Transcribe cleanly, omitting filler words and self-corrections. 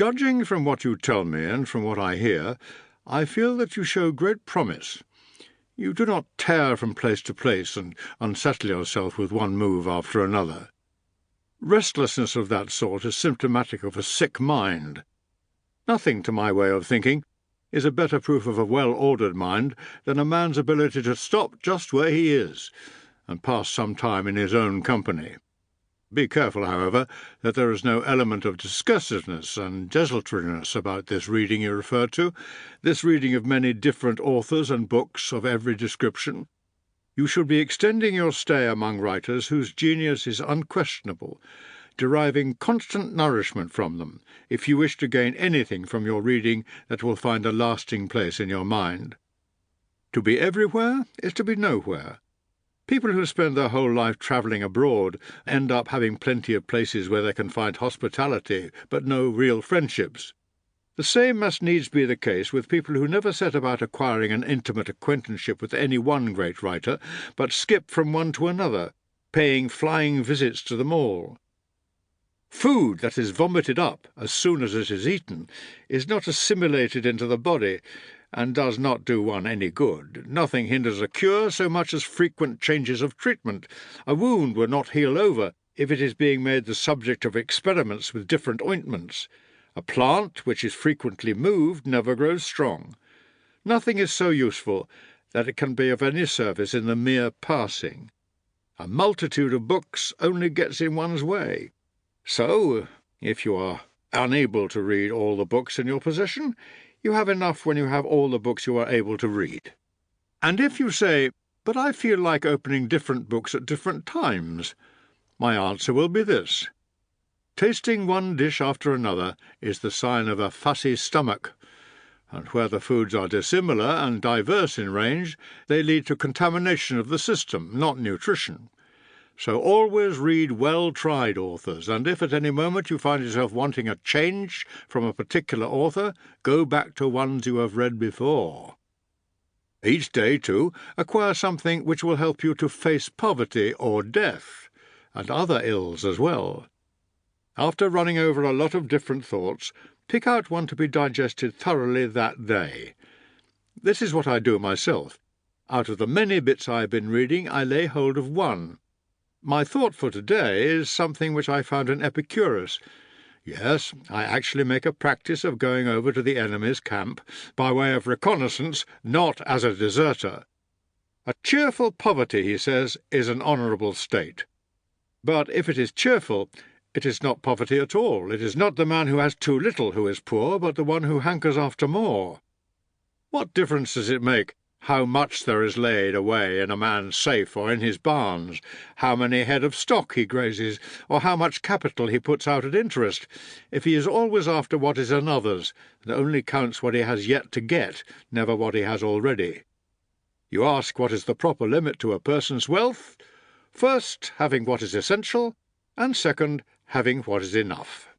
Judging from what you tell me and from what I hear, I feel that you show great promise. You do not tear from place to place and unsettle yourself with one move after another. Restlessness of that sort is symptomatic of a sick mind. Nothing, to my way of thinking, is a better proof of a well-ordered mind than a man's ability to stop just where he is and pass some time in his own company. Be careful, however, that there is no element of discursiveness and desultoriness about this reading you refer to, this reading of many different authors and books of every description. You should be extending your stay among writers whose genius is unquestionable, deriving constant nourishment from them, if you wish to gain anything from your reading that will find a lasting place in your mind. To be everywhere is to be nowhere. People who spend their whole life travelling abroad end up having plenty of places where they can find hospitality, but no real friendships. The same must needs be the case with people who never set about acquiring an intimate acquaintanceship with any one great writer, but skip from one to another, paying flying visits to them all. Food that is vomited up as soon as it is eaten is not assimilated into the body, and does not do one any good. Nothing hinders a cure so much as frequent changes of treatment. A wound will not heal over if it is being made the subject of experiments with different ointments. A plant which is frequently moved never grows strong. Nothing is so useful that it can be of any service in the mere passing. A multitude of books only gets in one's way. So, if you are unable to read all the books in your possession, you have enough when you have all the books you are able to read. And if you say, "But I feel like opening different books at different times," my answer will be this. Tasting one dish after another is the sign of a fussy stomach, and where the foods are dissimilar and diverse in range, they lead to contamination of the system, not nutrition. So always read well-tried authors, and if at any moment you find yourself wanting a change from a particular author, go back to ones you have read before. Each day, too, acquire something which will help you to face poverty or death, and other ills as well. After running over a lot of different thoughts, pick out one to be digested thoroughly that day. This is what I do myself. Out of the many bits I have been reading, I lay hold of one. My thought for today is something which I found in Epicurus. Yes, I actually make a practice of going over to the enemy's camp, by way of reconnaissance, not as a deserter. A cheerful poverty, he says, is an honourable state. But if it is cheerful, it is not poverty at all. It is not the man who has too little who is poor, but the one who hankers after more. What difference does it make how much there is laid away in a man's safe or in his barns, how many head of stock he grazes, or how much capital he puts out at interest, if he is always after what is another's, and only counts what he has yet to get, never what he has already? You ask what is the proper limit to a person's wealth? First, having what is essential, and second, having what is enough.